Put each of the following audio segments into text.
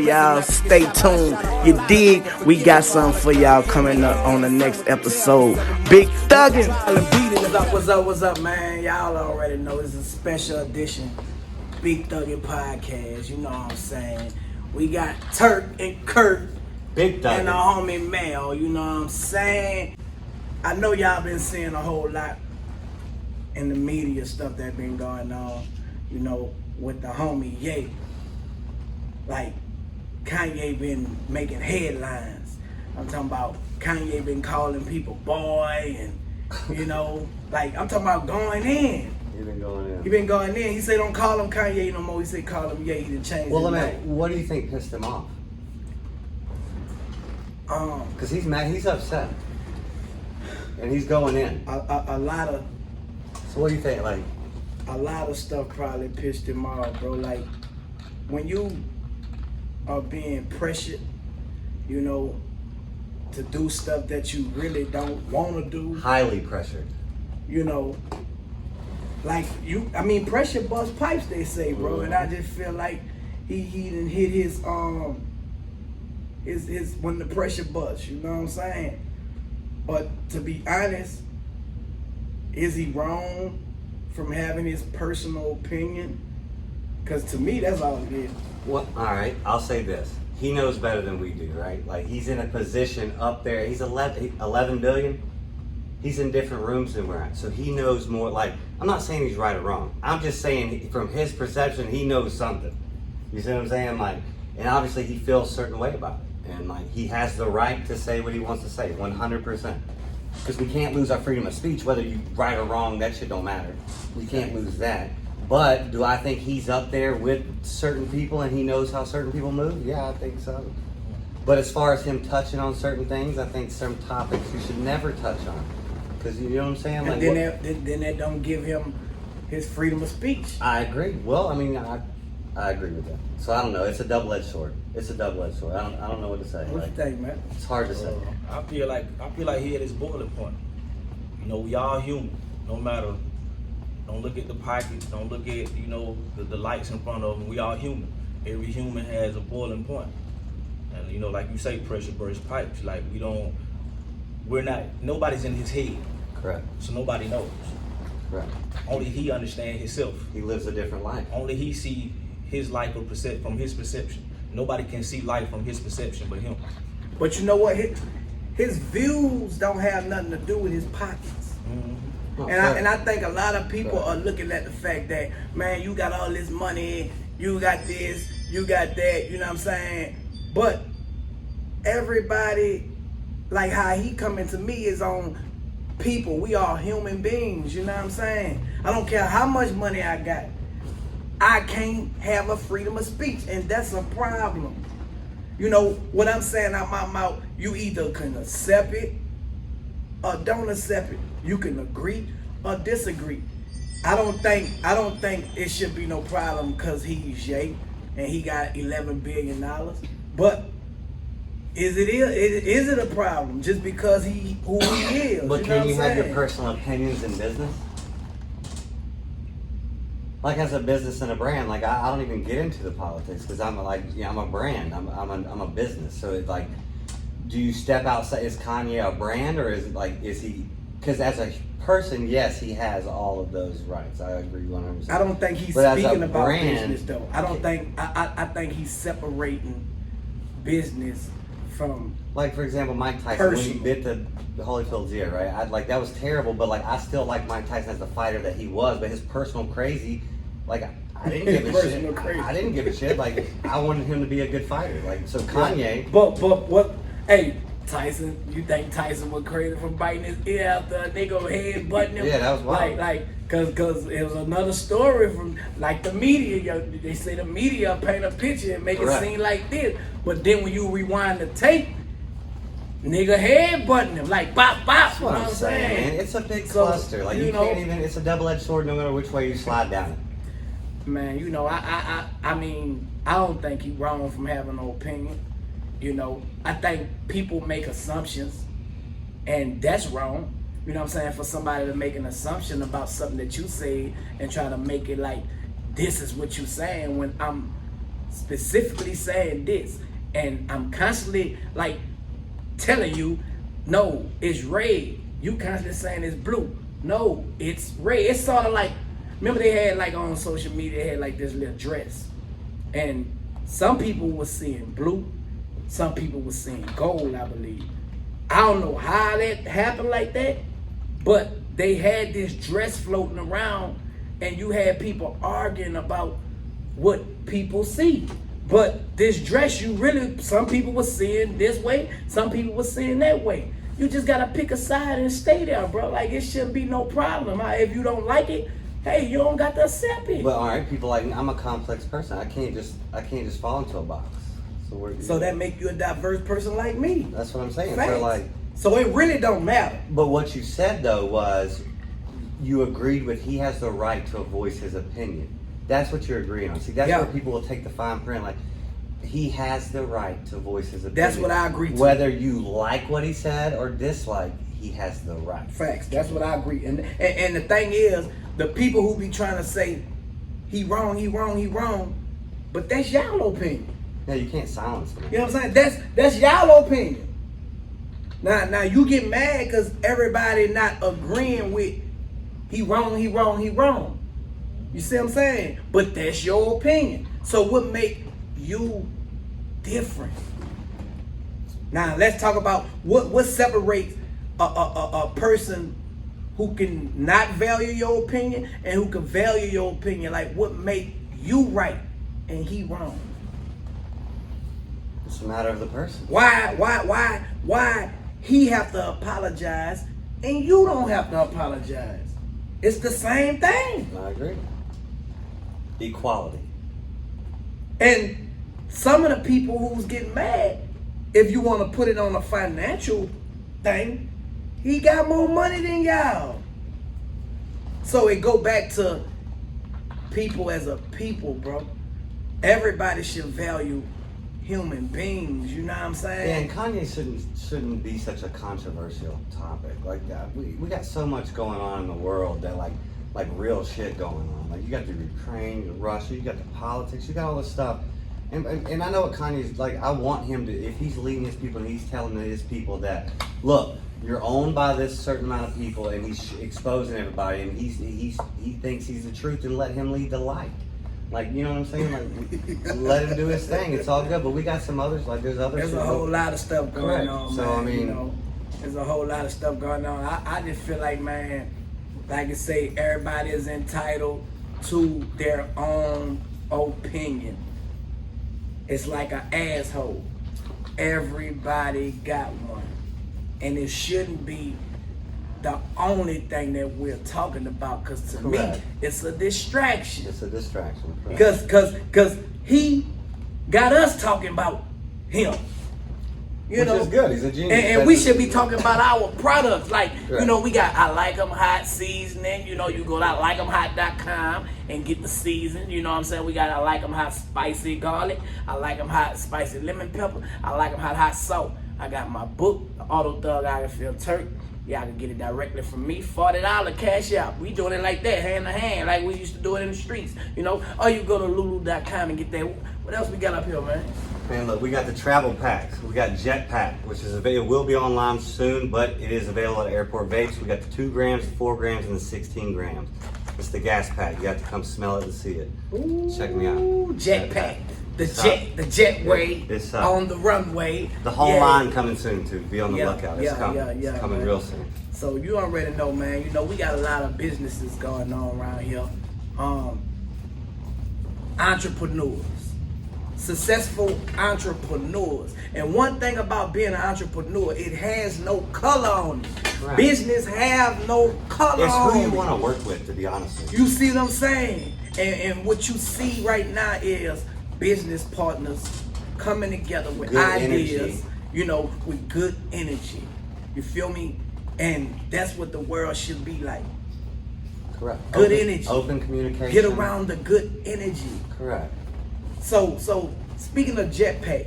Y'all stay tuned. You dig? We got something for y'all coming up on the next episode. Big Thuggin. What's up, man? Y'all already know it's a special edition. Big Thuggin podcast. You know what I'm saying? We got Turk and Kirk. Big Thuggin. And our homie Mel. You know what I'm saying? I know y'all been seeing a whole lot in the media stuff that been going on. You know, with the homie Ye. Like, Kanye been making headlines. I'm talking about Kanye been calling people boy and, you know, like, I'm talking about going in. He been going in. He been going in. He said don't call him Kanye no more. He said call him Ye. He done changed his name. What do you think pissed him off? Because he's mad. He's upset. And he's going in. A lot of... So what do you think? Like, a lot of stuff probably pissed him off, bro. Like, when you are being pressured, you know, to do stuff that you really don't want to do. Highly pressured. You know, like pressure bust pipes, they say, bro. Mm-hmm. And I just feel like he done hit his when the pressure bust, you know what I'm saying? But to be honest, is he wrong from having his personal opinion? Because to me, that's all it is. Well, all right, I'll say this. He knows better than we do, right? Like, he's in a position up there. He's 11 billion. He's in different rooms than we're at. So he knows more. Like, I'm not saying he's right or wrong. I'm just saying from his perception, he knows something. You see what I'm saying? Like, and obviously he feels a certain way about it. And like, he has the right to say what he wants to say, 100%. Because we can't lose our freedom of speech, whether you right or wrong, that shit don't matter. We can't lose that. But do I think he's up there with certain people and he knows how certain people move? Yeah, I think so. But as far as him touching on certain things, I think some topics you should never touch on. Because you know what I'm saying? Like, and then that don't give him his freedom of speech. I agree. Well, I mean, I agree with that. So I don't know. It's a double-edged sword. I don't know what to say. What you think, man? It's hard to say. I feel like he at his boiling point. You know, we all human. No matter. Don't look at the pockets. Don't look at, you know, the lights in front of them. We all human. Every human has a boiling point. And, you know, like you say, pressure bursts pipes. Like, nobody's in his head. Correct. So nobody knows. Correct. Only he understands himself. He lives a different life. Only he see his life from his perception. Nobody can see life from his perception but him. But you know what? His views don't have nothing to do with his pockets. Mm-hmm. And I think a lot of people are looking at the fact that, man, you got all this money, you got this, you got that, you know what I'm saying? But everybody, like how he coming to me is on people. We are human beings, you know what I'm saying? I don't care how much money I got. I can't have a freedom of speech, and that's a problem. You know, what I'm saying out my mouth, you either can accept it or don't accept it. You can agree or disagree. I don't think it should be no problem because he's Ye and he got $11 billion. But is it a problem just because who he is? But can you have your personal opinions in business? Like, as a business and a brand, like I don't even get into the politics because I'm a brand. I'm a business. So it's like, do you step outside? Is Kanye a brand or is he? Because as a person, yes, he has all of those rights. I agree 100%. I don't think he's speaking about business though. I think he's separating business from, like, for example, Mike Tyson, when he bit the Holyfield's ear, right? That was terrible, but I still like Mike Tyson as the fighter that he was, but his personal crazy, I didn't give a shit. I didn't give a shit. I wanted him to be a good fighter. So Kanye. But what? Hey, Tyson, you think Tyson was crazy for biting his ear after a nigga head butting him? Yeah, that was wild. Cause it was another story from the media. They say the media paint a picture and make it seem like this, but then when you rewind the tape, nigga head butting him bop bop. That's what I'm saying. Man. It's a big cluster. You can't even. It's a double-edged sword no matter which way you slide down it. Man, you know, I mean, I don't think he's wrong from having no opinion. You know, I think people make assumptions, and that's wrong. You know what I'm saying? For somebody to make an assumption about something that you say and try to make it like this is what you're saying when specifically saying this, and I'm constantly like telling you, no, it's red. You constantly saying it's blue. No, it's red. It's sort of like, remember they had like on social media, they had like this little dress, and some people were seeing blue, some people were seeing gold, I believe. I don't know how that happened like that, but they had this dress floating around, and you had people arguing about what people see. But this dress, you really, some people were seeing this way, some people were seeing that way. You just gotta pick a side and stay there, bro. Like, it shouldn't be no problem. If you don't like it, hey, you don't got to accept it. But all right, people like I'm a complex person. I can't just fall into a box. So that make you a diverse person like me. That's what I'm saying. Facts. So it really don't matter. But what you said though was you agreed with he has the right to voice his opinion. That's what you're agreeing on. See, that's where people will take the fine print. Like, he has the right to voice his opinion. That's what I agree to. Whether you like what he said or dislike, he has the right. Facts. That's what I agree. And the thing is, the people who be trying to say he wrong, but that's y'all opinion. Yeah, you can't silence him. You know what I'm saying? That's y'all opinion. Now you get mad because everybody not agreeing with he wrong. You see what I'm saying? But that's your opinion. So what make you different? Now let's talk about what separates a person who can not value your opinion and who can value your opinion. Like, what make you right and he wrong? It's a matter of the person. Why he have to apologize and you don't have to apologize? It's the same thing. I agree. Equality. And some of the people who's getting mad, if you want to put it on a financial thing, he got more money than y'all. So it go back to people as a people, bro. Everybody should value human beings, you know what I'm saying? Yeah, and Kanye shouldn't be such a controversial topic like that. We got so much going on in the world that like real shit going on. Like, you got the Ukraine, Russia, you got the politics, you got all this stuff. And I know what Kanye's like. I want him to, if he's leading his people and he's telling his people that, look, you're owned by this certain amount of people, and he's exposing everybody, and he thinks he's the truth, and let him lead the light. Like, you know what I'm saying? Like, let him do his thing. It's all good. But we got some others. Like, there's a whole lot of stuff going on. So man. I mean, you know, there's a whole lot of stuff going on. I just feel like, man, like I say, everybody is entitled to their own opinion. It's like an asshole. Everybody got one. And it shouldn't be the only thing that we're talking about, because to me, it's a distraction. It's a distraction. Because he got us talking about him. Which is good. He's a genius. And we should be talking about our products. Like, you know, we got I Like 'em Hot seasoning. You know, you go to ILike'emHot.com and get the season. You know what I'm saying? We got I Like 'em Hot spicy garlic. I Like 'em Hot spicy lemon pepper. I Like 'em Hot hot salt. I got my book, The Auto Thug I Can Feel Turk. Y'all can get it directly from me. $40 cash out. We doing it like that, hand to hand, like we used to do it in the streets. You know, or you go to lulu.com and get that. What else we got up here, man? Man, look, we got the travel packs. We got Jet Pack, which is available. It will be online soon, but it is available at Airport Vapes. We got the 2 grams, the 4 grams, and the 16 grams. It's the gas pack. You have to come smell it and see it. Ooh, check me out. Jet Pack. The jetway on the runway. The whole line coming soon too. Be on the lookout. It's coming. It's coming man. Real soon. So you already know, man. You know, we got a lot of businesses going on around here. Entrepreneurs. Successful entrepreneurs. And one thing about being an entrepreneur, it has no color on it. Right. Business have no color on it. It's who you want to work with, to be honest with you. You see what I'm saying? And what you see right now is business partners coming together with good ideas, energy. You know, with good energy. You feel me? And that's what the world should be like. Correct. Good energy. Open communication. Get around the good energy. Correct. So speaking of Jetpack,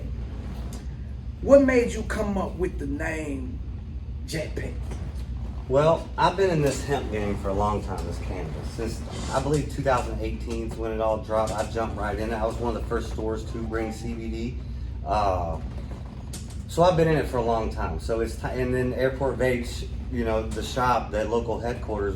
what made you come up with the name Jetpack? Well, I've been in this hemp game for a long time, this cannabis. Since, I believe, 2018 is when it all dropped. I jumped right in it. I was one of the first stores to bring CBD. So I've been in it for a long time. So it's and then Airport Vapes, you know, the shop, that local headquarters,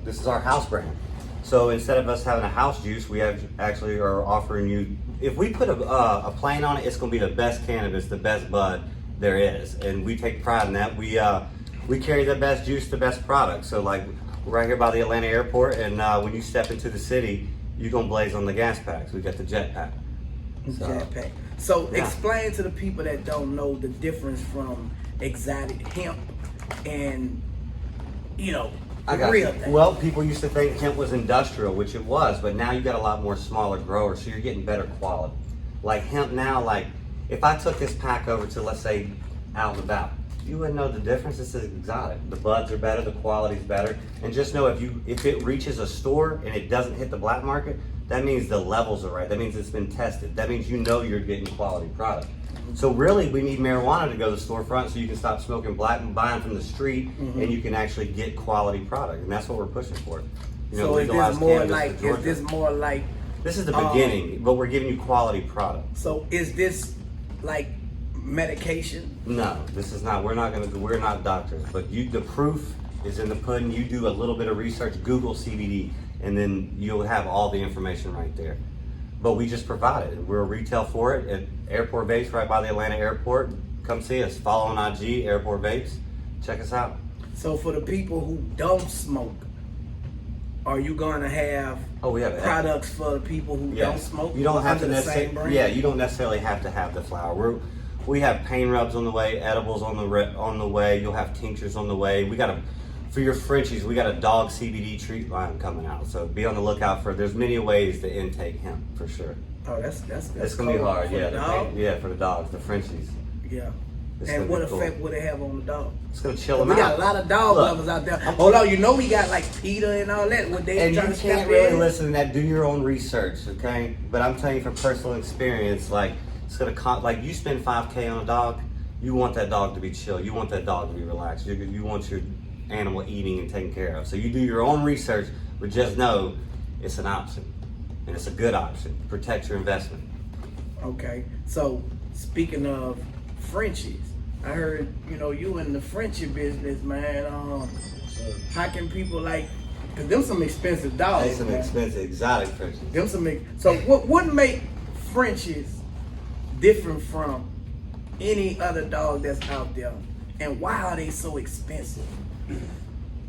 this is our house brand. So instead of us having a house juice, we actually are offering you, if we put a plane on it, it's gonna be the best cannabis, the best bud there is. And we take pride in that. We carry the best juice, the best product. So like, we're right here by the Atlanta airport, and when you step into the city, you're gonna blaze on the gas packs. We got the jet pack. Jetpack. So Yeah. explain to the people that don't know the difference from exotic hemp and, you know, I the got real you. thing. Well, people used to think hemp was industrial, which it was, but now you got a lot more smaller growers, so you're getting better quality. Like hemp now, like if I took this pack over to, let's say, out and about, you wouldn't know the difference. This is exotic. The buds are better, the quality's better, and just know if it reaches a store and it doesn't hit the black market, that means the levels are right. That means it's been tested. That means you know you're getting quality product. So really, we need marijuana to go to the storefront so you can stop smoking black and buying from the street, and you can actually get quality product, and that's what we're pushing for. You know, So legalize cannabis in Georgia. more like, This is the beginning, but we're giving you quality product. so is this like medication? No, this is not. We're not doctors, but the proof is in the pudding. You do a little bit of research, Google CBD, and then you'll have all the information right there. But we just provide it. We're a retail for it at Airport Vapes, right by the Atlanta airport. Come see us. Follow on IG, Airport Vapes. Check us out. So for the people who don't smoke, are you going to have We have products for the people who Yeah. don't smoke? You don't have under to the same necessarily. brand? Yeah, you don't necessarily have to have the flower. We have pain rubs on the way, edibles on the way. You'll have tinctures on the way. For your Frenchies, we got a dog CBD treat line coming out. So be on the lookout for. There's many ways to intake hemp for sure. Oh, that's It's gonna be cool. hard. For Yeah, the dog? for the dogs, the Frenchies. Yeah. It's And gonna what be cool. effect would it have on the dog? It's gonna chill them We out. got a lot of dog Look, lovers out there. Hold on, you know we got like PETA and all that. Would they And you try to can't step really in? listen to that. Do your own research, okay? But I'm telling you from personal experience, like it's gonna like you spend $5K on a dog, you want that dog to be chill. You want that dog to be relaxed. You want your animal eating and taken care of. So you do your own research, but just know it's an option, and it's a good option. Protect your investment. Okay. So speaking of Frenchies, I heard you in the Frenchie business, man. How can people cause them some expensive dogs. They some man. expensive exotic Frenchies. Them some. So what make Frenchies different from any other dog that's out there, and why are they so expensive?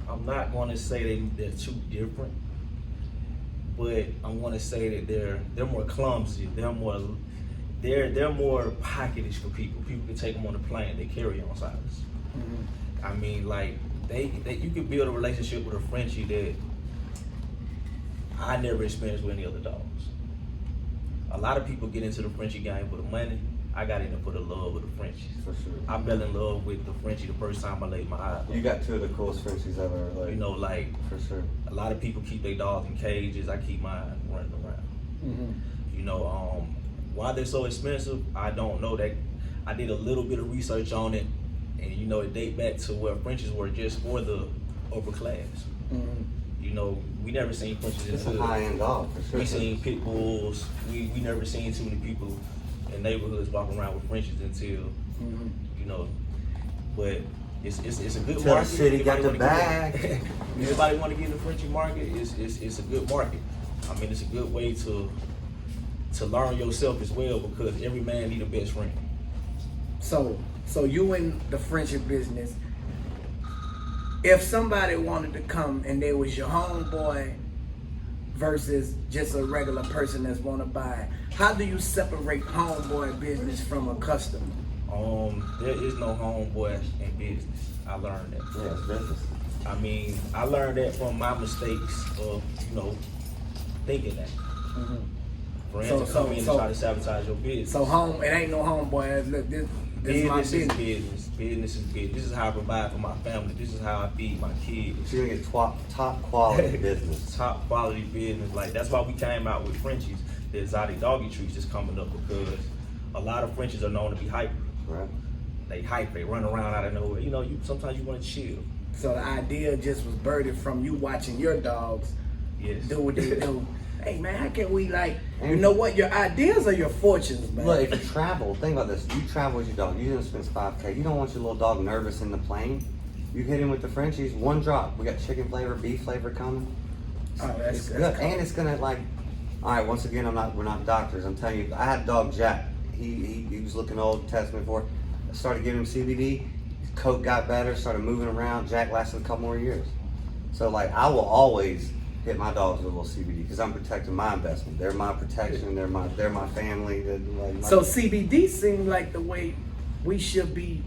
I'm not going to say they're too different, but I'm going to say that they're more clumsy. They're more pocketish for people. People can take them on the plane. They carry on size. Mm-hmm. I mean, like you could build a relationship with a Frenchie that I never experienced with any other dogs. A lot of people get into the Frenchie game for the money. I got in there for the love of the Frenchies. For sure. I fell in love with the Frenchie the first time I laid my eyes on You got two of the coolest Frenchies ever. Like, for sure. a lot of people keep their dogs in cages. I keep mine running around. Mm-hmm. Why they're so expensive, I don't know. That I did a little bit of research on it, and it date back to where Frenchies were just for the upper class. Mm-hmm. We never seen Frenchies in It's the a hood. high-end dog, for sure. We seen pit bulls. We never seen too many people in neighborhoods walking around with Frenchies until but it's a good Till market. the city got Everybody the wanna bag. get- Everybody want to get in the Frenchie market. It's a good market. I mean, it's a good way to learn yourself as well, because every man need a best friend. So you in the friendship business. If somebody wanted to come and they was your homeboy versus just a regular person that's want to buy, how do you separate homeboy business from a customer? There is no homeboy in business. I learned that. Yeah, it's business. I mean, I learned that from my mistakes of thinking that. Mm-hmm. Friends So- come in and so- try to sabotage your business. So it ain't no homeboy. Look, this is my Business is business. business. Business is business. This is how I provide for my family. This is how I feed my kids. You're gonna get top quality business. Top quality business. Like, that's why we came out with Frenchies, the exotic doggy treats just coming up, because a lot of Frenchies are known to be hyper. Right. They hype. They run around out of nowhere. Sometimes you want to chill. So the idea just was birthed from you watching your dogs Yes. do what they do. Hey man, how can we you know what? Your ideas are your fortunes, man. Look, if you travel, think about this. You travel with your dog. You didn't spend $5K. You don't want your little dog nervous in the plane. You hit him with the Frenchies, one drop. We got chicken flavor, beef flavor coming. Oh, It's good, cool. and it's gonna All right, once again, we're not doctors. I'm telling you, I had dog Jack. He was looking old. Tested me for. I started giving him CBD. His coat got better. Started moving around. Jack lasted a couple more years. So I will always hit my dogs with a little CBD because I'm protecting my investment. They're my protection. They're my family. So CBD seemed like the way we should be.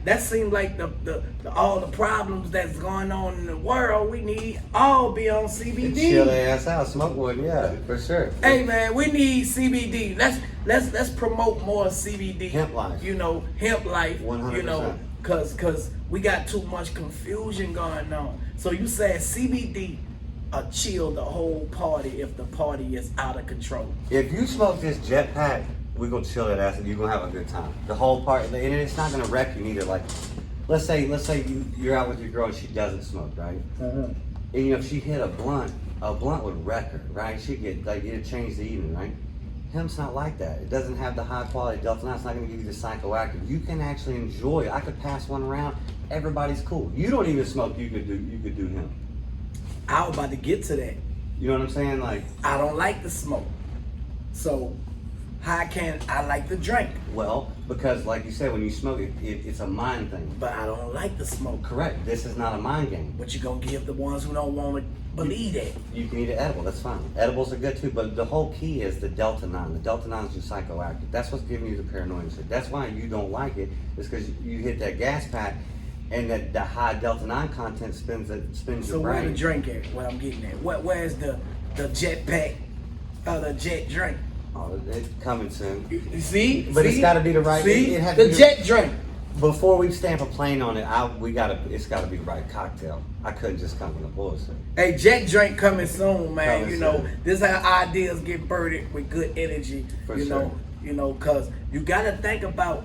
That seemed like the all the problems that's going on in the world. We need all be on CBD. Chill their ass out, smoke one, yeah, for sure. Hey man, we need CBD. Let's promote more CBD. Hemp life. Hemp life. 100%. Cause we got too much confusion going on. So you said CBD chill the whole party if the party is out of control. If you smoke this jetpack, we're gonna chill that ass and you're gonna have a good time. The whole party, and it's not gonna wreck you neither. Let's say you're out with your girl and she doesn't smoke, right? Uh-huh. And if she hit a blunt would wreck her, right? She'd get it'd change the evening, right? Hemp's not like that. It doesn't have the high quality delta 9. It's not gonna give you the psychoactive. You can actually enjoy it. I could pass one around. Everybody's cool. You don't even smoke. You could do hemp. I was about to get to that. You know what I'm saying? I don't like the smoke. So how can I like the drink? Well, because like you said, when you smoke, it's a mind thing. But I don't like the smoke. Correct. This is not a mind game. But you're gonna give the ones who don't want to believe that. You can eat an edible. That's fine. Edibles are good too. But the whole key is the delta 9. The delta 9 is your psychoactive. That's what's giving you the paranoia. That's why you don't like it. Is because you hit that gas pack, and that the high delta 9 content spins your brain. So where the drink at? What I'm getting at? Where's the jet pack or the jet drink? Oh, it's coming soon. You see? But it's got to be the right. See? It has to The be jet drink. Before we stamp a plane on it, it's got to be the right cocktail. I couldn't just come with a bullshit. Hey, jet drink coming soon, man. Coming you know, soon. this is how ideas get birthed with good energy. For you sure. know, cause you gotta think about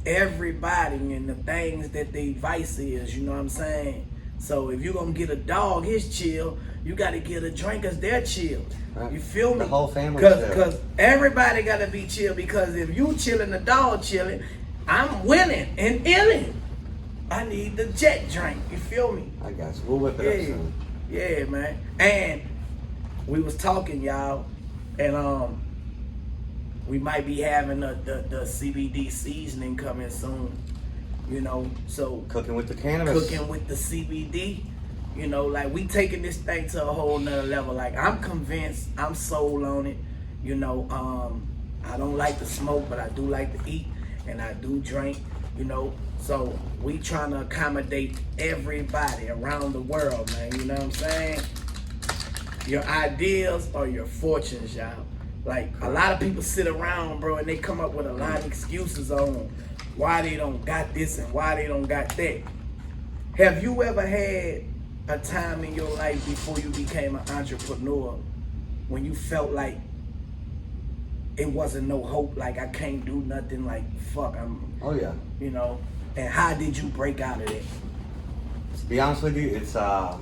everybody and the things that their vice is. You know what I'm saying? So if you're gonna get a dog his chill, you gotta get a drinkers their chill. Right. You feel me? The whole family chill. Cause everybody gotta be chill. Because if you chilling, the dog chilling, I'm winning and illing. I need the jet drink. You feel me? I got you. We'll whip it up soon. Yeah, man. And we was talking, y'all, and we might be having the CBD seasoning coming soon. You know, so Cooking with the cannabis. cooking with the CBD. You know, we taking this thing to a whole nother level. I'm convinced, I'm sold on it. You know, I don't like to smoke, but I do like to eat, and I do drink. You know, so we trying to accommodate everybody around the world, man. You know what I'm saying? Your ideas are your fortunes, y'all. A lot of people sit around, bro, and they come up with a lot of excuses on why they don't got this and why they don't got that. Have you ever had a time in your life before you became an entrepreneur when you felt like it wasn't no hope, I can't do nothing, fuck, Oh yeah. you know? And how did you break out of that? To be honest with you, it's a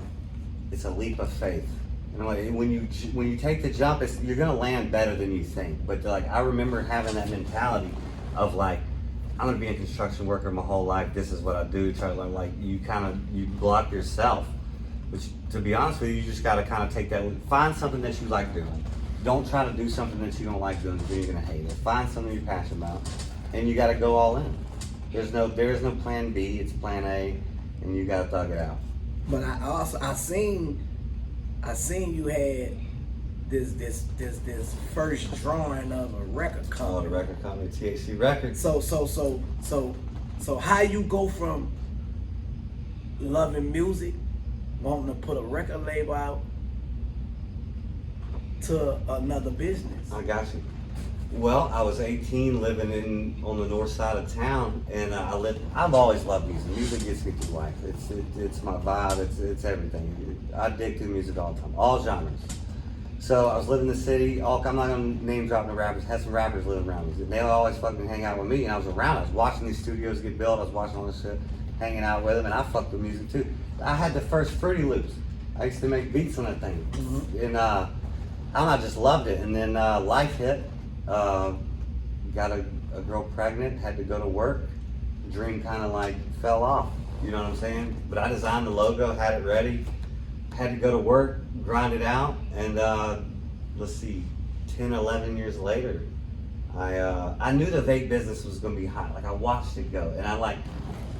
leap of faith. You know, when you take the jump, you're gonna land better than you think. But I remember having that mentality of I'm gonna be a construction worker my whole life. This is what I do. Try to learn. You block yourself. Which, to be honest with you, you just gotta kind of take that. Find something that you like doing. Don't try to do something that you don't like doing because you're gonna hate it. Find something you're passionate about, and you gotta go all in. There's no plan B. It's plan A, and you gotta thug it out. But I seen you had this first drawing of a record Oh, company. the record company, THC Records. So how you go from loving music, wanting to put a record label out, to another business? I got you. Well, I was 18, living on the north side of town, and I've always loved music. Music gets me through life. It's my vibe. It's everything. I dig through music all the time, all genres. So I was living in the city. I'm not gonna name drop no rappers. Had some rappers living around me. They always fucking hang out with me, and I was around. I was watching these studios get built. I was watching all this shit. hanging out with him, and I fucked with music too. I had the first Fruity Loops. I used to make beats on that thing, and I don't know, I just loved it. And then life hit. Got a girl pregnant, had to go to work. Dream kind of like fell off. You know what I'm saying? But I designed the logo, had it ready. Had to go to work, grind it out, and let's see, 10, 11 years later, I knew the vape business was gonna be hot. Like I watched it go, and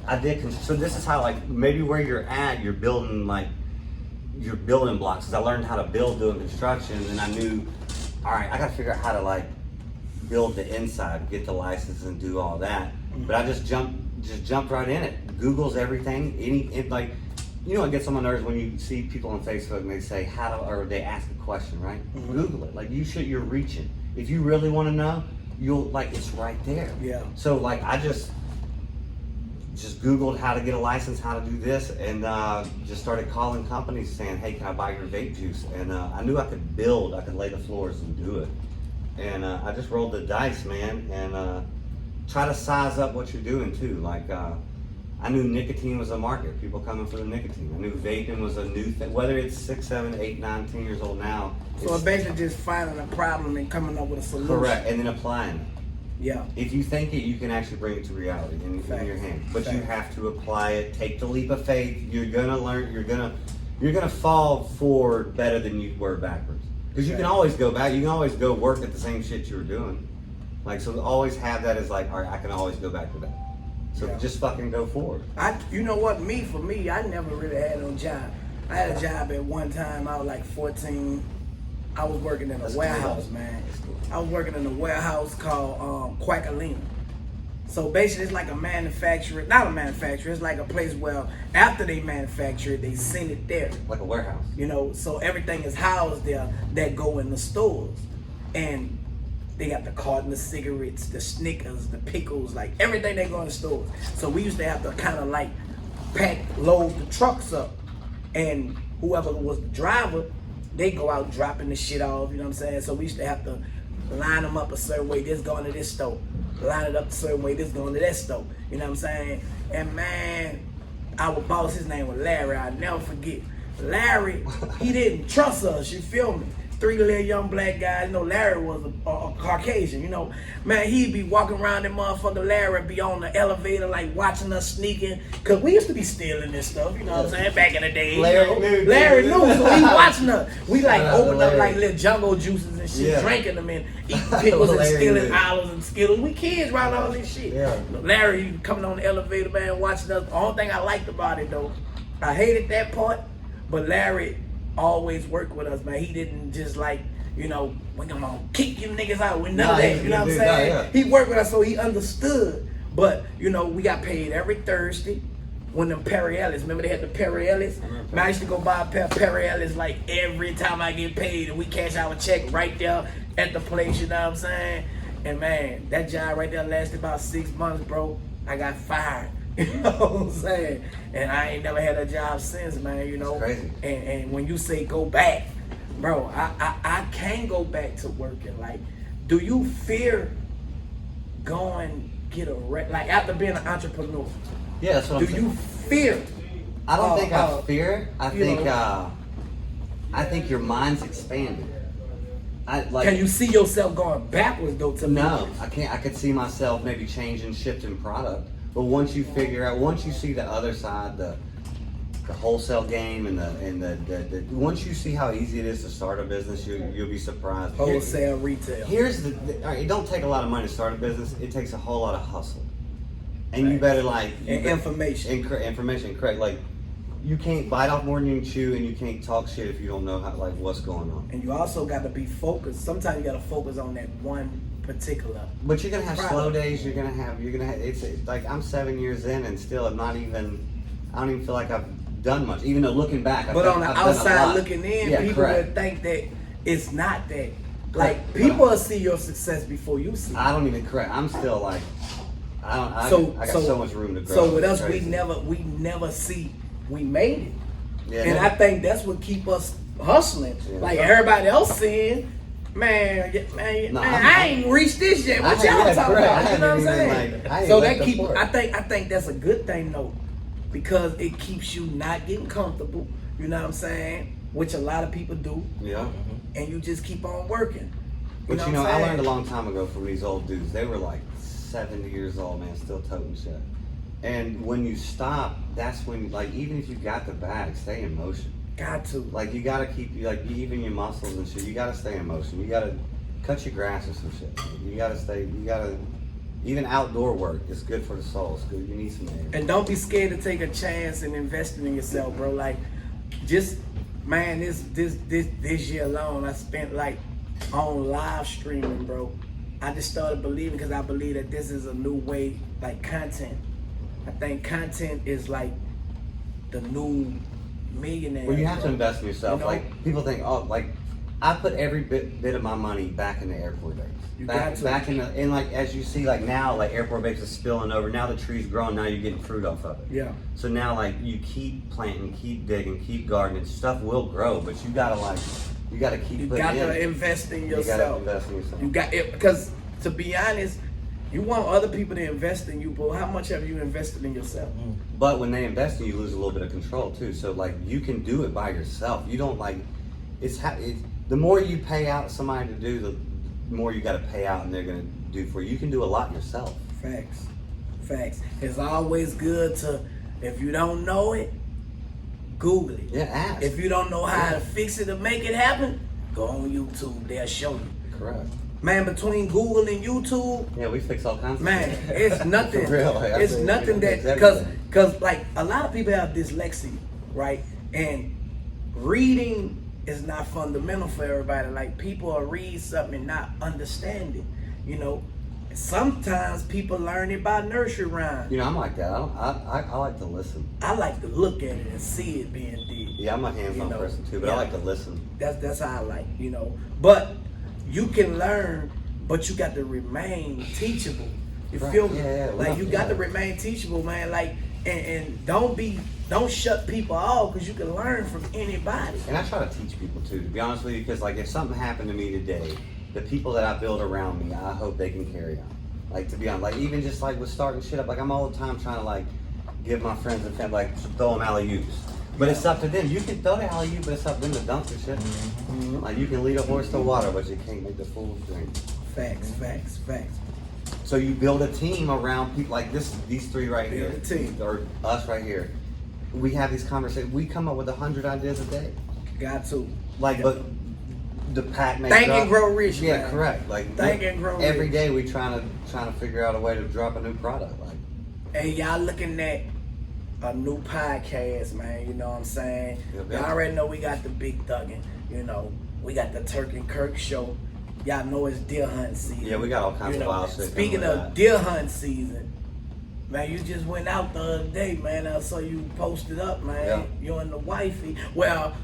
I did. So this is how like maybe where you're at, you're building blocks. Cause I learned how to build doing construction, and I knew, all right, I gotta figure out how to like build the inside, get the license, and do all that. But I just jumped right in it. Google's everything. Like. You know what gets on my nerves when you see people on Facebook and they say or they ask a question, right? Google it. Like you're reaching. If you really want to know, you'll like it's right there. Yeah. So like I just Googled how to get a license, how to do this, and just started calling companies saying, hey, can I buy your vape juice? And I knew I could lay the floors and do it. And I just rolled the dice, man, and try to size up what you're doing too. Like I knew nicotine was a market, people coming for the nicotine. I knew vaping was a new thing, whether it's 6, 7, 8, 9, 10 years old now. So it's basically just finding a problem and coming up with a solution. Correct, and then applying it. Yeah. If you think it, you can actually bring it to reality in your hand. But you have to apply it, take the leap of faith. You're gonna learn, you're gonna fall forward better than you were backwards. Because you can always go back, you can always go work at the same shit you were doing. Like, so always have that as like, all right, I can always go back to that. So just fucking go forward. You know what, for me, I never really had no job. I had a job at one time, I was like 14. I was working in a warehouse, man. I was working in a warehouse called Quackalina. So basically it's like a manufacturer, not a manufacturer, it's like a place where after they manufacture it, they send it there. Like a warehouse. You know, so everything is housed there that go in the stores. And they got the carton of cigarettes, the Snickers, the pickles, like everything they go in the stores. So we used to have to kind of like load the trucks up. And whoever was the driver, they go out dropping the shit off, you know what I'm saying? So we used to have to line them up a certain way, this going to this store. Line it up a certain way, this going to that store. You know what I'm saying? And man, our boss, his name was Larry, I'll never forget. Larry, he didn't trust us, you feel me? 3 little young black guys, you know, Larry was a Caucasian, you know. Man, he'd be walking around that motherfucker, Larry be on the elevator, like watching us sneaking. Cause we used to be stealing this stuff, you know what I'm saying, back in the day. Larry knew, so he watching us. We like open up like little jungle juices and shit, drinking them and eating pickles and stealing olives and Skittles. We kids around all this shit. Yeah. Larry coming on the elevator, man, watching us. The only thing I liked about it though, I hated that part, but Larry always worked with us, man. He didn't just like, you know, we're gonna kick you niggas out with none of that. You know what I'm saying? He worked with us, so he understood. But, you know, we got paid every Thursday when them Perielis, remember they had the Perielis? Man, I used to go buy a pair of Perielis like every time I get paid, and we cash our check right there at the place, you know what I'm saying? And man, that job right there lasted about 6 months, bro. I got fired. You know what I'm saying? And I ain't never had a job since, man, you know. It's crazy. And when you say go back, bro, I can't go back to working. Like, do you fear going get a like after being an entrepreneur? Yeah, that's what I'm saying. Do you fear? I don't think I fear. I think your mind's expanded. Can you see yourself going backwards though? No, I can't. I could see myself maybe changing, shifting product. But once you figure out, once you see the other side, the wholesale game, and once you see how easy it is to start a business, you'll be surprised. Wholesale, retail. Here's all right, it don't take a lot of money to start a business. It takes a whole lot of hustle, and you better information, correct? Like you can't bite off more than you can chew, and you can't talk shit if you don't know how what's going on. And you also got to be focused. Sometimes you got to focus on that one particular. But you're gonna have slow days. You're gonna have. It's like I'm 7 years in, and still I'm not even. I don't even feel like I've done much. Even though looking back, on the outside looking in, people would think that it's not that. Like people will see your success before you see it. I don't even correct. I'm still like. I got so much room to grow. So with us, we never see we made it. Yeah, and I think that's what keep us hustling. Yeah, like everybody else seeing. Man, I ain't reached this yet. What y'all talking about? You know what I'm saying? So that keep. I think that's a good thing though. because it keeps you not getting comfortable. You know what I'm saying? Which a lot of people do. Yeah. And you just keep on working. But know you know, what I'm I saying? learned a long time ago from these old dudes. They were like 70 years old, man, still toting shit. And when you stop, that's when, like, even if you got the bag, stay in motion. Got to. Like, you gotta keep, like, even your muscles and shit, you gotta stay in motion. You gotta cut your grass or some shit. You gotta, even outdoor work, it's good for the soul. It's good, you need some air. And don't be scared to take a chance and investing in yourself, bro. Like, just, man, this year alone, I spent, like, on live streaming, bro. I just started believing because I believe that this is a new way, like, content. I think content is like the new millionaire. Well, you have to bro. invest in yourself. You know? Like, people think, oh, like, I put every bit of my money back in the airport days. You back, got to. back in the, and like, as you see, like now, like airport bakes is spilling over. Now the tree's growing. Now you're getting fruit off of it. Yeah. So now, like, you keep planting, keep digging, keep gardening. Stuff will grow, but you gotta keep You putting got in. to invest in You gotta yourself. invest in yourself. You got it because, to be honest, you want other people to invest in you, but how much have you invested in yourself? But when they invest in you, lose a little bit of control too. So like, you can do it by yourself. You don't like, it's the more you pay out somebody to do, the more you got to pay out, and they're gonna do for you. You can do a lot yourself. Facts. It's always good to, if you don't know it, Google it. Yeah, ask. If you don't know how to fix it to make it happen, go on YouTube. They'll show you. Correct. Man, between Google and YouTube, Yeah, we fix all kinds of man, stuff. it's nothing. For real, like, I It's say, nothing it's that, everything. cause like a lot of people have dyslexia, right? And reading is not fundamental for everybody. Like, people will read something and not understand it, you know. Sometimes people learn it by nursery rhymes. You know, I'm like that. I like to listen. I like to look at it and see it being did. Yeah, I'm a hands-on You know, person too, but yeah. I like to listen. That's how I like, you know. But you can learn, but you got to remain teachable. You Right. feel me? Yeah, like, you got to yeah. remain teachable, man. Like, and don't shut people off, because you can learn from anybody. And I try to teach people too, to be honest with you, because like if something happened to me today, the people that I build around me, I hope they can carry on. Like, to be honest, like even just like with starting shit up, like I'm all the time trying to like give my friends and family, like throw them alley-oops. But it's up to them. You can throw the alley-oop, but it's up to them to dunk the shit. Mm-hmm. Like, you can lead a horse to water, but you can't make the fool drink. Facts. So you build a team around people like this. These three right Build here, a team. or us right here. We have these conversations. We come up with 100 ideas a day. Got to. Like, but the pack makes Think and grow rich, Yeah, man. correct. Like, Think and grow every rich. day we trying to figure out a way to drop a new product. Like, Hey, y'all looking at a new podcast, man. You know what I'm saying? Yep, Y'all yep. already know we got the big Thuggin. You know, we got the Turk and Kirk show. Y'all know it's deer hunting season. Yeah, we got all kinds of wild shit Speaking coming with of that. deer hunt season, man, you just went out the other day, man. I saw you posted up, man. Yeah. You and the wifey. Well,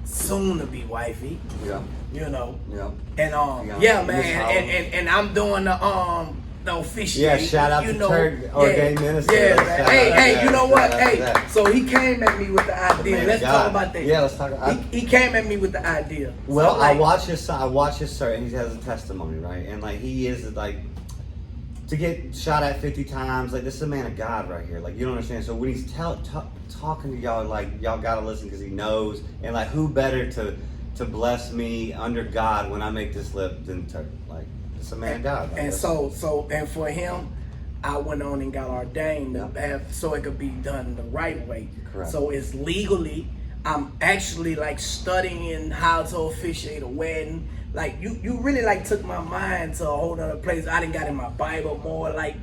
soon to be wifey. yeah, You know. yeah. And Yeah. yeah, Miss man. Holland. And I'm doing the official. Yeah, shout out you to know, Turk, ordained minister. Yeah, Shout man. out Hey, to hey, that. you know what? Shout out to Hey, that. so he came at me with the Man idea. of Let's God. talk about that. Yeah, let's talk. He came at me with the idea. Well, So, like, I watch his sermon. He has a testimony, right? And like, he is like, to get shot at 50 times. Like, this is a man of God right here. Like, you don't understand. So when he's talking to y'all, like, y'all gotta listen, because he knows. And like, who better to bless me under God when I make this lip than Turk? Like, it's a man of God. Like, and that's- so and for him, I went on and got ordained to have, so it could be done the right way. Correct. So it's legally. I'm actually like studying how to officiate a wedding. Like, you really like took my mind to a whole other place. I done got in my Bible more, like,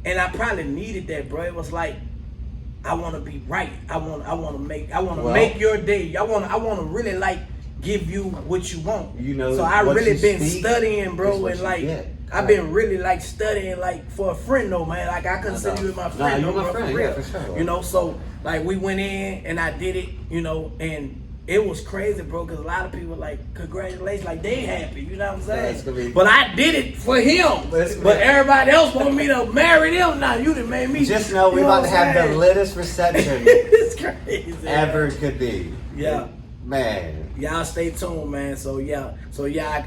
and I probably needed that, bro. It was like, I want to be right. I want to Well, make your day. I want to really like give you what you want. You know, so I what really you been speak studying, is bro, what and you like get. I've been really like studying like for a friend though, man. Like, I consider you as my friend. you're my bro, friend, for yeah, real. for sure. You know, so like we went in and I did it, you know, and it was crazy, bro, because a lot of people like, congratulations, like they happy, you know what I'm saying? it's gonna be- But I did it for him. But it's gonna But be- everybody else want me to marry them. Now you done made me. Just know we you about to what have I'm the saying? littest reception It's crazy. ever could be. Yeah. Man. Y'all stay tuned, man. So yeah,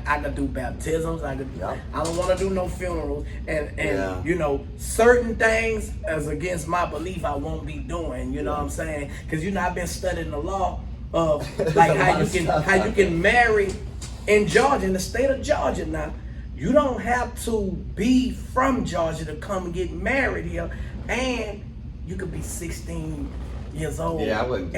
I could do baptisms. I don't want to do no funerals, and you know, certain things as against my belief, I won't be doing. You know what I'm saying? Because you know, I've been studying the law of like how you can marry in Georgia, in the state of Georgia. Now, you don't have to be from Georgia to come get married here, and you could be 16 years old. Yeah, I wouldn't.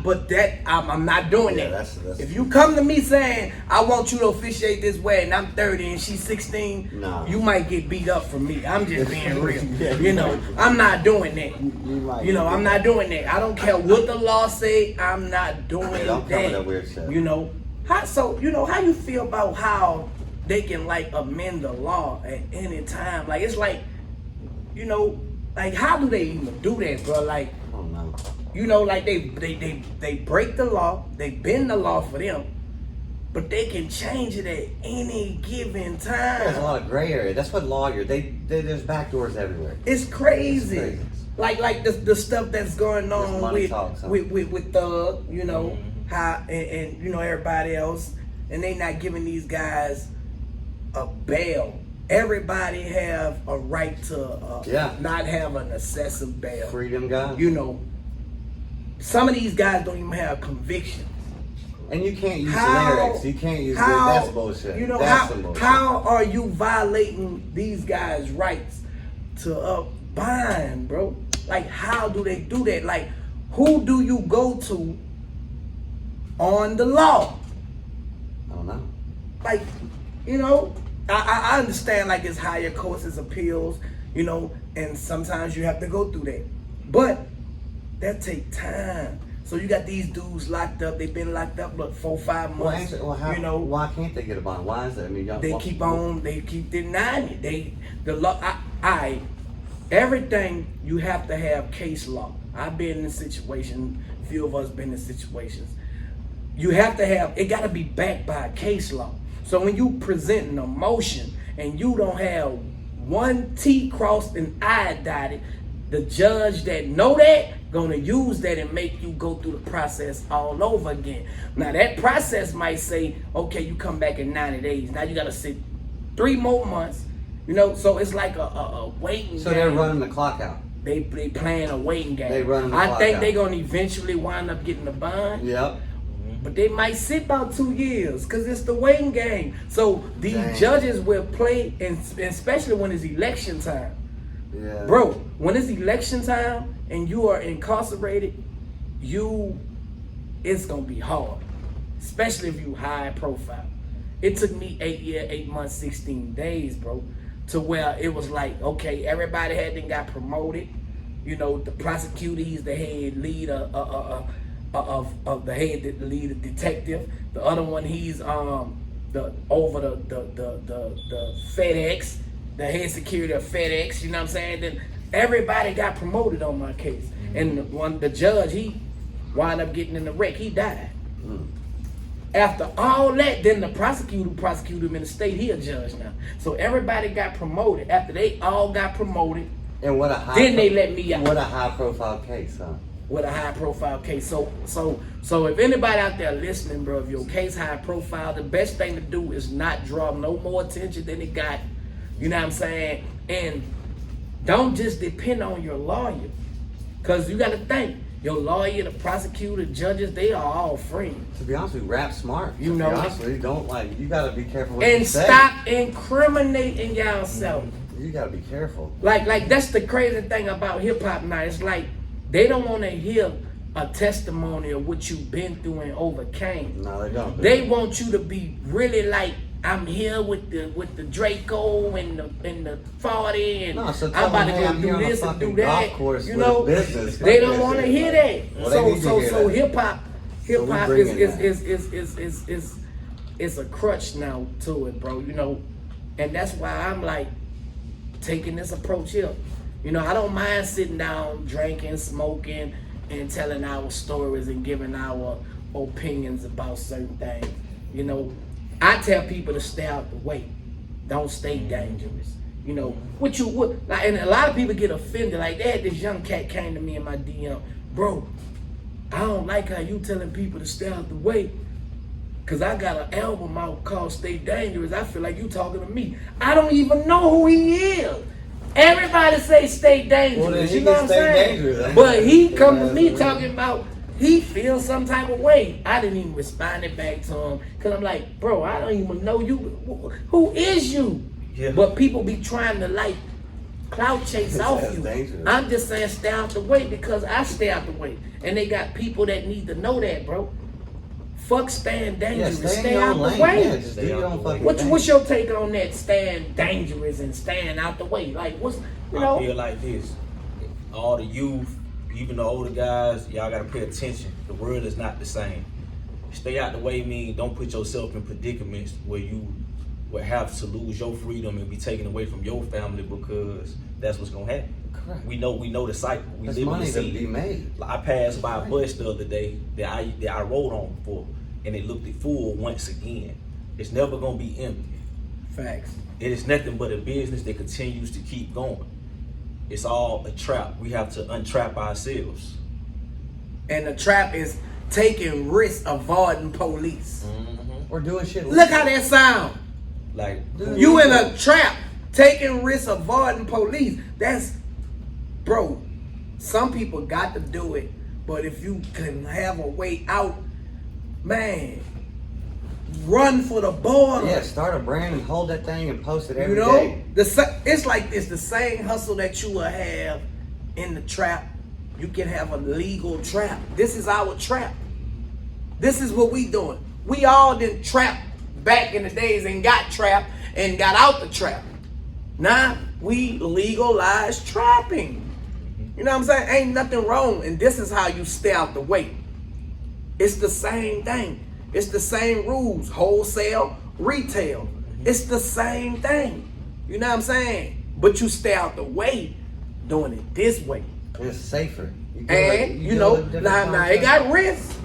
But I'm not doing that. That's if you come to me saying I want you to officiate this wedding, I'm 30 and she's 16, you might get beat up from me. I'm just being real. You know, I'm not doing that. You know, I'm not doing that. I don't care what the law say. I'm not doing don't come with that that. weird shit. You know, how you feel about how they can like amend the law at any time? Like it's like, you know, like how do they even do that, bro? Like, I don't know. You know, like they break the law, they bend the law for them, but they can change it at any given time. There's a lot of gray area. That's what lawyers, there's back doors everywhere. It's crazy. Like the stuff that's going on with Thug, you know, how and you know everybody else, and they not giving these guys a bail. Everybody have a right to not have an excessive bail. Freedom, guys. You know, some of these guys don't even have convictions. And you can't use lyrics. You can't use that's bullshit. You know, that's some bullshit. how are you violating these guys' rights to bind, bro? Like, how do they do that? Like, who do you go to on the law? I don't know. Like, you know, I understand like it's higher courts, it's appeals, you know, and sometimes you have to go through that. But that take time. So you got these dudes locked up. They've been locked up, look, 4-5 months. You know, why can't they get a bond? Why is that? I mean, they keep denying it. The law. Everything you have to have case law. I've been in a situation. A few of us been in situations. You have to have. It got to be backed by case law. So when you present a motion and you don't have one T crossed and I dotted, the judge that know that gonna use that and make you go through the process all over again. Now that process might say, okay, you come back in 90 days. Now you gotta sit 3 more months. You know, so it's like a waiting game. So they're running the clock out. They playing a waiting game. They running the clock I think out. they're gonna eventually wind up getting the bond. Yep. But they might sit about 2 years because it's the waiting game. So these judges will play, and especially when it's election time. Yeah. Bro, when it's election time and you are incarcerated, it's gonna be hard. Especially if you high profile. It took me 8 months, 16 days, bro, to where it was like, okay, everybody got promoted. You know, the prosecutor, he's the head lead of the head lead detective. The other one, he's the FedEx, the head security of FedEx. You know what I'm saying? Then everybody got promoted on my case, and the judge, he wound up getting in the wreck. He died. After all that, then the prosecutor prosecuted him in the state. He a judge now. So everybody got promoted. After they all got promoted, and then they let me out. What a high profile case, huh? With a high profile case. So if anybody out there listening, bro, if your case high profile, the best thing to do is not draw no more attention than it got. You know what I'm saying? And don't just depend on your lawyer. Cause you gotta think, your lawyer, the prosecutor, judges, they are all friends. To be honest with you, rap smart. You know, to be honest with you, you gotta be careful what you say. And stop incriminating yourself. You gotta be careful. Like that's the crazy thing about hip hop now. It's like they don't want to hear a testimony of what you've been through and overcame. No, they don't. They want you to be really like, I'm here with the Draco and the 40 and I'm about to go do this and do that. You know, they don't want to hear that. Well, so hip hop is a crutch now to it, bro. You know, and that's why I'm like taking this approach here. You know, I don't mind sitting down, drinking, smoking, and telling our stories and giving our opinions about certain things. You know, I tell people to stay out the way. Don't stay dangerous. You know, and a lot of people get offended. Like, they had this young cat came to me in my DM. Bro, I don't like how you telling people to stay out the way. Cause I got an album out called Stay Dangerous. I feel like you talking to me. I don't even know who he is. Everybody say Stay Dangerous. Well, then he you know can what I'm stay saying? dangerous. But he come to me talking about he feels some type of way. I didn't even respond it back to him. Cause I'm like, bro, I don't even know you. Who is you? Yeah. But people be trying to like clout chase off That's you. dangerous. I'm just saying stay out the way because I stay out the way. And they got people that need to know that, bro. Fuck staying dangerous. Yeah, stay in your out own the lane. way. Yeah, just do your own fucking thing. What's your take on that? Staying dangerous and staying out the way. Like what's you know? I feel like this. All the youth, even the older guys, y'all gotta pay attention. The world is not the same. Stay out the way mean don't put yourself in predicaments where you will have to lose your freedom and be taken away from your family because that's what's gonna happen. Correct. We know the cycle. We There's live in money the to scene. be made. I passed by a bus the other day that I rode on before, and it looked full once again. It's never gonna be empty. Facts. It is nothing but a business that continues to keep going. It's all a trap. We have to untrap ourselves. And the trap is taking risks, avoiding police. Or doing shit. Look how that sound. Like, You in a trap, taking risks, avoiding police. That's, bro, some people got to do it. But if you can have a way out, man, run for the border. Yeah, start a brand and hold that thing and post it You every know, day. it's like it's the same hustle that you will have in the trap. You can have a legal trap. This is our trap. This is what we doing. We all did trap back in the days and got trapped and got out the trap. Now we legalize trapping. You know what I'm saying? Ain't nothing wrong. And this is how you stay out the way. It's the same thing. It's the same rules. Wholesale, retail. It's the same thing. You know what I'm saying? But you stay out the way doing it this way. It's safer. And you know, now it got risk.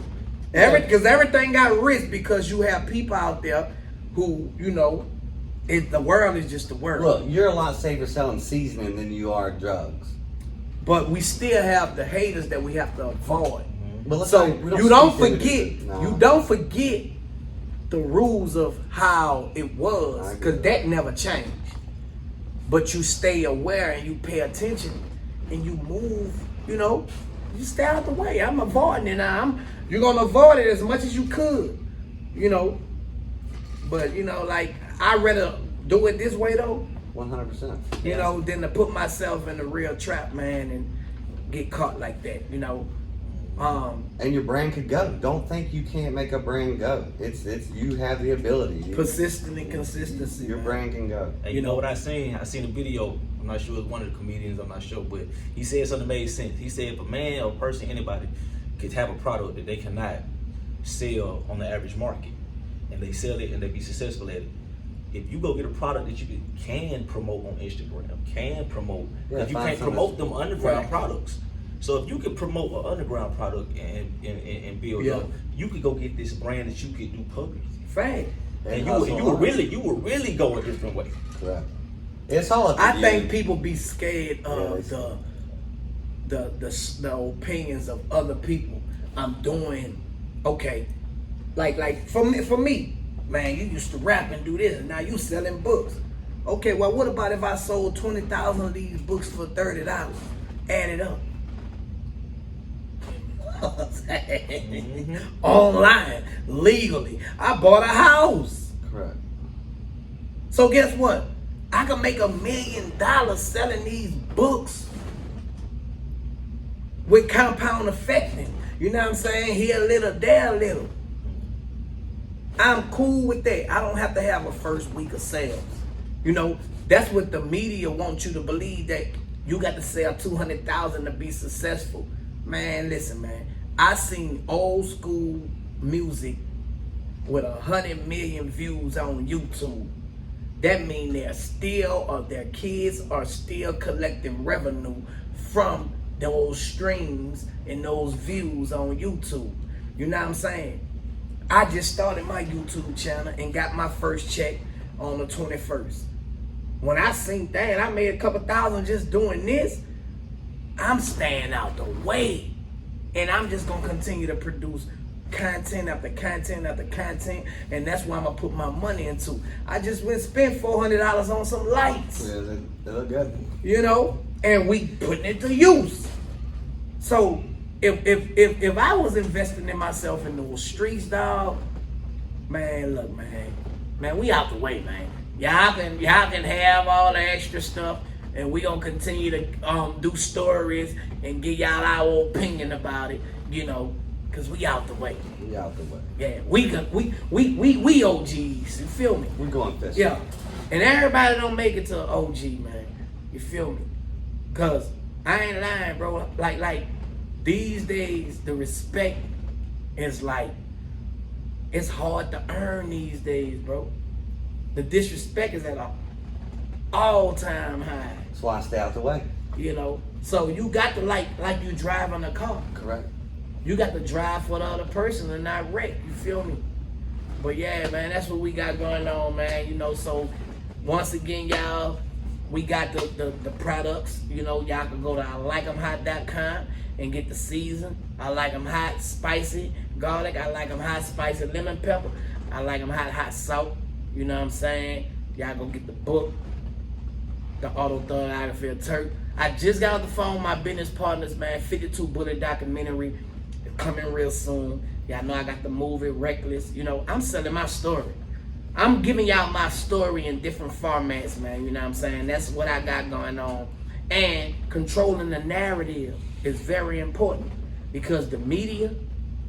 Because everything got risk because you have people out there who, you know, the world is just the world. Look, you're a lot safer selling seasoning than you are drugs. But we still have the haters that we have to avoid. But let's So not- we you don't speak forget, into it. No. you don't forget the rules of how it was, I because get that never changed. But you stay aware and you pay attention and you move, you know, you stay out the way. I'm avoiding it now. You're gonna avoid it as much as you could, you know. But you know, like I'd rather do it this way though, 100%. you know, than to put myself in a real trap, man, and get caught like that, you know. And your brand could go. Don't think you can't make a brand go. It's you have the ability. Persistent and consistency. Your man. brand can go. and you know what I seen? I seen a video. I'm not sure it was one of the comedians. I'm not sure, but he said something that made sense. He said if a man or person, anybody, could have a product that they cannot sell on the average market, and they sell it and they be successful at it. If you go get a product that you can promote on Instagram, can promote, because you find can't something promote them underground Right. products. So if you could promote an underground product and build Yeah. up, you could go get this brand that you could do public, Fact. and hustle you would hard. really go a different way. Correct. It's all up to I you. think people be scared of Yeah, the opinions of other people. I'm doing okay. Like for me, man, you used to rap and do this, and now you selling books. Okay, well, what about if I sold 20,000 of these books for $30? Add it up. Online, legally. I bought a house. Correct. So guess what? I can make $1 million selling these books with compound effecting. You know what I'm saying? Here a little, there a little. I'm cool with that. I don't have to have a first week of sales. You know, that's what the media wants you to believe, that you got to sell 200,000 to be successful. Man, listen, man. I seen old school music with 100 million views on YouTube. That mean they're still, or their kids are still collecting revenue from those streams and those views on YouTube. You know what I'm saying? I just started my YouTube channel and got my first check on the 21st. When I seen that, I made a couple thousand just doing this. I'm staying out the way. And I'm just gonna continue to produce content after content after content, and that's what I'm gonna put my money into. I just went spent $400 on some lights. Yeah, they look good. You know, and we putting it to use. So if I was investing in myself in those streets, dog, man, look, man, we out the way, man. Y'all can have all the extra stuff, and we gonna continue to do stories and give y'all our opinion about it, you know, cause we out the way. We out the way. Yeah, we OGs. You feel me? We going fishing. Yeah, and everybody don't make it to OG, man. You feel me? Cause I ain't lying, bro. Like these days, the respect is like, it's hard to earn these days, bro. The disrespect is at an all-time high. That's why I stay out the way. You know, so you got to like you drive on a car. Correct. You got to drive for the other person and not wreck. You feel me? But yeah, man, that's what we got going on, man. You know, so once again, y'all, we got the products. You know, y'all can go to ILike'emHot.com and get the season. I like 'em hot, spicy garlic. I like 'em hot, spicy lemon pepper. I like 'em hot, hot salt. You know what I'm saying? Y'all go get the book, the autobiography of Turk. I just got off the phone with my business partners, man. 52 bullet documentary coming real soon. Y'all know I got the movie Reckless. You know, I'm selling my story. I'm giving y'all my story in different formats, man. You know what I'm saying? That's what I got going on. And controlling the narrative is very important, because the media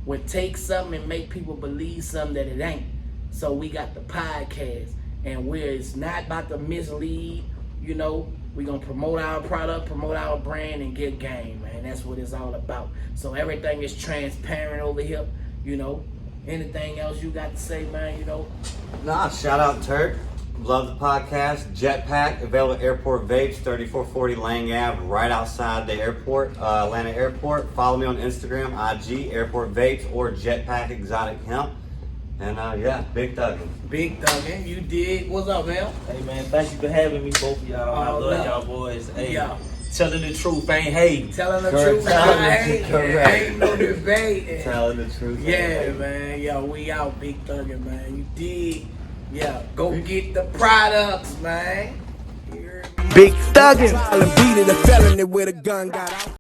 would take something and make people believe something that it ain't. So we got the podcast, and where it's not about to mislead, you know, we're going to promote our product, promote our brand, and get game, man. That's what it's all about. So everything is transparent over here, you know. Anything else you got to say, man, you know? Nah, shout out Turk. Love the podcast. Jetpack, available at Airport Vapes, 3440 Lang Ave, right outside the airport, Atlanta Airport. Follow me on Instagram, IG, Airport Vapes, or Jetpack Exotic Hemp. And yeah, Big Thuggin. Big Thuggin, you did. What's up, man? Hey man, thank you for having me, both of y'all. I love y'all boys. Hey, Yeah. telling the truth, ain't hating. Telling the Correct. truth, man. Correct. Ain't no debate. Telling the truth. Yeah, man. Yo, we out, Big Thuggin, man. You did. Yeah, go get the products, man. Big Thuggin. Beat it, a felony with a gun got out.